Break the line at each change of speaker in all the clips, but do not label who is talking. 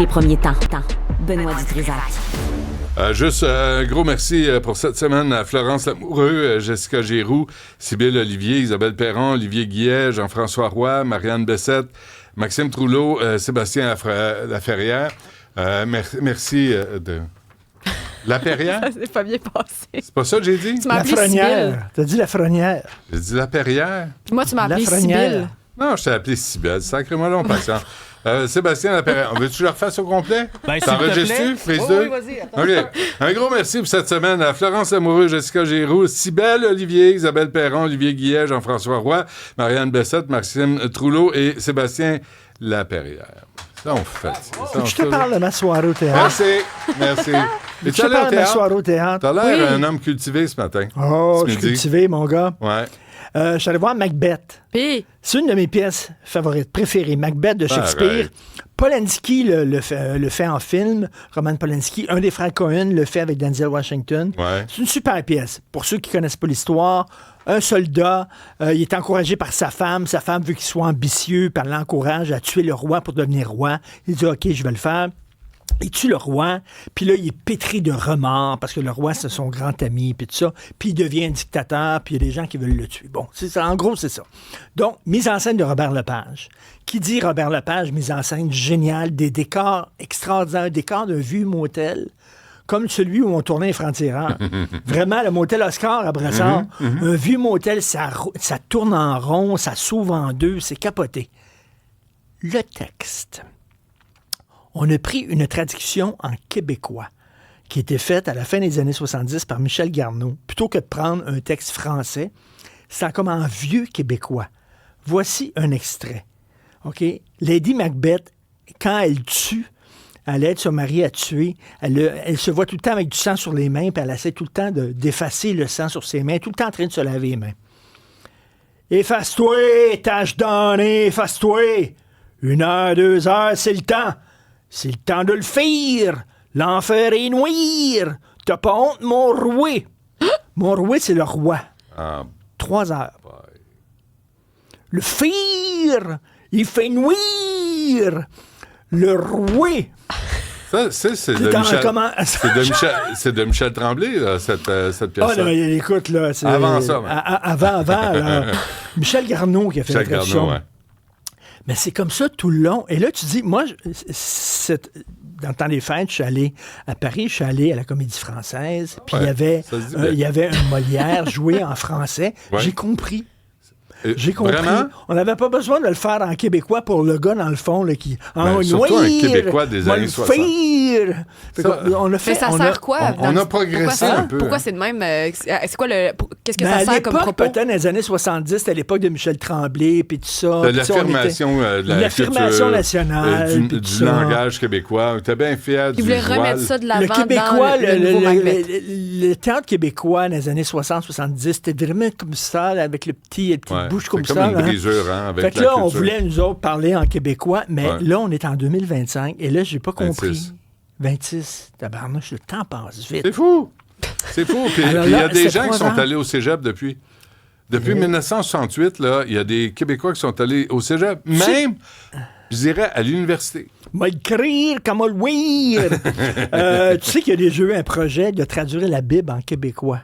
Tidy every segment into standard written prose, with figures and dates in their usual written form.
Les premiers temps. Benoît Dutrisac.
Juste un gros merci pour cette semaine à Florence Lamoureux, Jessica Giroux, Sybille Olivier, Isabelle Perron, Olivier Guillet, Jean-François Roy, Marianne Bessette, Maxime Trouleau, Sébastien Laferrière. Merci de... Laperrière?
Ça s'est pas bien passé.
C'est pas ça que j'ai dit?
Tu m'as appelé
Lafrenière. T'as dit Lafrenière.
J'ai dit Laperrière?
Puis moi, tu m'as appelé
Lafrenière.
Sybille.
Non, je t'ai appelé Sybille. Sacré-moi long, patient. Sébastien Laperrière, veux-tu que je le refasse au complet?
Ben, s'il te
T'enregistres-tu?
plaît.
Prise
Oui,
2?
oui, vas-y, attends.
OK. Un gros merci pour cette semaine à Florence Lamoureux, Jessica Giroux, Sybille Olivier, Isabelle Perron, Olivier Guillet, Jean-François Roy, Marianne Bessette, Maxime Trouleau et Sébastien Laperrière. Ça, on fait.
Je te parle de ma soirée au théâtre.
Merci.
Je te parle de ma soirée au théâtre.
T'as l'air
Oui.
un homme cultivé ce matin.
Oh,
ce
je suis
midi.
cultivé, mon gars.
Ouais.
Je suis allé voir Macbeth.
Puis,
C'est une de mes pièces favorites, préférées. Macbeth de Shakespeare.
Arrête.
Polanski le fait en film. Roman Polanski. Un des frères Cohen le fait avec Denzel Washington.
Ouais.
C'est une super pièce. Pour ceux qui connaissent pas l'histoire, un soldat, il est encouragé par sa femme. Sa femme veut qu'il soit ambitieux, puis elle l'encourage à tuer le roi pour devenir roi. Il dit « OK, je vais le faire ». Il tue le roi, puis là, il est pétri de remords, parce que le roi, c'est son grand ami, puis tout ça. Puis il devient un dictateur, puis il y a des gens qui veulent le tuer. Bon, c'est ça. En gros, c'est ça. Donc, mise en scène de Robert Lepage. Qui dit Robert Lepage, mise en scène géniale, des décors extraordinaires, décors d'un vieux motel, comme celui où on tournait les Francs-Tireurs. Vraiment, le motel Oscar à Brassard. Un vieux motel, ça tourne en rond, ça s'ouvre en deux, c'est capoté. Le texte. On a pris une traduction en québécois qui était faite à la fin des années 70 par Michel Garneau. Plutôt que de prendre un texte français, c'est comme en vieux québécois. Voici un extrait. OK? Lady Macbeth, quand elle tue, elle aide son mari à tuer, elle se voit tout le temps avec du sang sur les mains, puis elle essaie tout le temps d'effacer le sang sur ses mains, tout le temps en train de se laver les mains. Efface-toi, tâche d'année, efface-toi. 1 heure, 2 heures, c'est le temps. C'est le temps de le faire. L'enfer est nuire. T'as pas honte, mon roué. Mon roué, c'est le roi.
Ah,
3 heures. Le faire, il fait nuire. Le roué.
ça, c'est de
C'est dans
Michel...
comment-
C'est de Michel Tremblay, là, cette pièce.
Ah non, écoute, là. C'est,
Avant ça, ouais.
Avant, là. Michel Garneau qui a fait
Michel
la traduction.
Garneau, ouais.
Mais c'est comme ça tout le long. Et là, tu dis, moi, dans le temps des fêtes, je suis allé à Paris, je suis allé à la Comédie Française, puis
Ouais,
il
ça se dit bien.
il y avait un Molière joué en français.
Ouais.
J'ai compris. J'ai compris.
Vraiment?
On n'avait pas besoin de le faire en québécois pour le gars, dans le fond, là, qui...
surtout un Québécois des années 60.
On a fait,
mais ça sert quoi?
on a progressé
pourquoi ça?
un peu,
Pourquoi
hein.
c'est de même? C'est quoi qu'est-ce que
Mais
ça
à
sert comme
l'époque,
propos?
peut-être dans les années 70, c'était à l'époque de Michel Tremblay, puis tout ça.
De
puis ça, on
l'affirmation
était-
de la
l'affirmation
culture,
nationale, puis tout
du
ça.
langage québécois. T'es bien fier
Ils
du
voulaient
voile.
remettre ça de l'avant
Le québécois,
dans le nouveau Macbeth.
le théâtre québécois dans les années 60-70, c'était vraiment comme ça, là, avec le petite
Ouais,
bouche comme
c'est
ça.
comme une
là, hein.
brisure, hein, avec
Fait que
la
là, on
culture.
voulait, nous autres, parler en québécois, mais
Ouais.
là, on est en 2025, et là, j'ai pas compris.
26.
26. Tabarnouche, le temps passe vite.
C'est fou! C'est fou. Puis
Alors
il y
là,
a des
c'est
gens qui
3
sont
ans.
allés au cégep depuis. Depuis 1968, là, il y a des Québécois qui sont allés au cégep. Même, je dirais, à l'université.
M'a écrire comme le weir. Tu sais qu'il y a déjà eu un projet de traduire la Bible en québécois.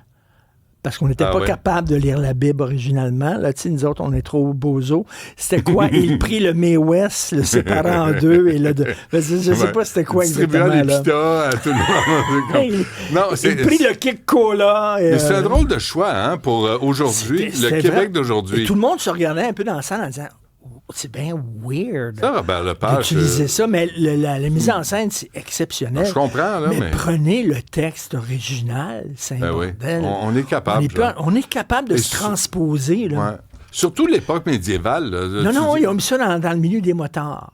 Parce qu'on n'était
Ah
pas
ouais.
capable de lire la Bible originalement. Là, tu sais, nous autres, on est trop bozos. C'était quoi? Il prit le May West, le séparant en deux. Et je sais
Ouais.
pas c'était quoi
Distribuant
exactement.
des
Là.
pitas à tout le monde. Non,
Il prit le Kick Cola.
Mais c'est un drôle de choix, hein, pour aujourd'hui,
C'était
le
vrai.
Québec
Et
d'aujourd'hui.
tout le monde se regardait un peu dans la salle en disant oh, c'est bien weird
Ça, Robert Lepage.
d'utiliser ça, mais la mise en scène, c'est exceptionnel.
Je comprends, là, mais...
prenez le texte original, c'est un
Ben oui,
bordel.
on est capable. là.
On est capable de
Et
se transposer. Là.
Ouais. Surtout l'époque médiévale. Là,
Non,
tu dis-
ils ont mis ça dans le milieu des motards.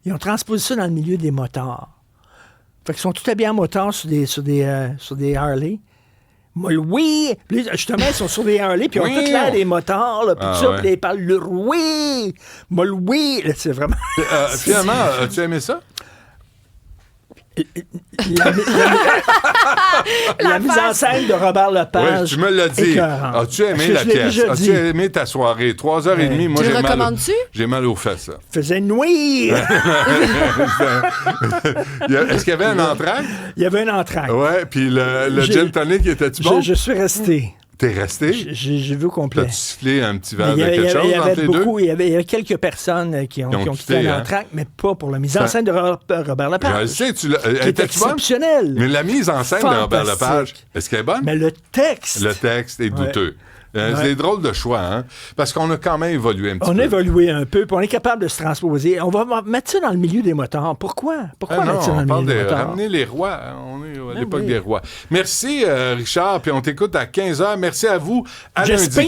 Ils ont transposé ça dans le milieu des motards. Fait qu'ils sont tout habillés en motard sur des Harley. Moi, le oui! Puis là, justement, ils sont sur des Harley, puis ils ont
Oui.
tout l'air des motards, là, puis
Ah
tout ça,
ouais.
puis là, ils parlent le oui! Moi, le oui! Là, c'est vraiment...
Finalement, as-tu aimé ça?
La mise en scène de Robert Lepage.
Oui, tu me l'as dit.
écœurante.
As-tu aimé
Je
la
l'ai
pièce?
déjà
As-tu
dit.
aimé ta soirée? 3h30, moi,
Tu le
j'ai mal.
recommandes-tu?
J'ai mal aux fesses, là.
Faisait nuire.
Est-ce qu'il y avait un entraque?
Il y avait un entraque.
Ouais, puis le
J'ai-
gin tonic, était-tu bon?
Je suis resté.
T'es resté?
J'ai vu au complet.
T'as-tu sifflé un petit
Mais
verre de quelque chose entre les deux?
il y avait quelques personnes qui ont quitté
quitté, hein?
l'entraque, mais pas pour la mise en scène de Robert
Je
Lepage.
le sais,
Qui est
étais-tu bonne?
exceptionnelle.
Mais la mise en scène de Robert
Fantastique.
Lepage, est-ce qu'elle est bonne?
Mais le texte.
Le texte est douteux.
Ouais.
C'est des drôles de choix, hein? Parce qu'on a quand même évolué un petit
On
peu.
a évolué un peu, puis on est capable de se transposer. On va mettre ça dans le milieu des motards. Pourquoi? Pourquoi
Non,
mettre ça dans
on
le
parle
milieu
de
des motards?
ramener les rois. Hein. On est à l'époque
oui.
des rois. Merci, Richard, puis on t'écoute à 15h. Merci à vous. À lundi.
J'espère.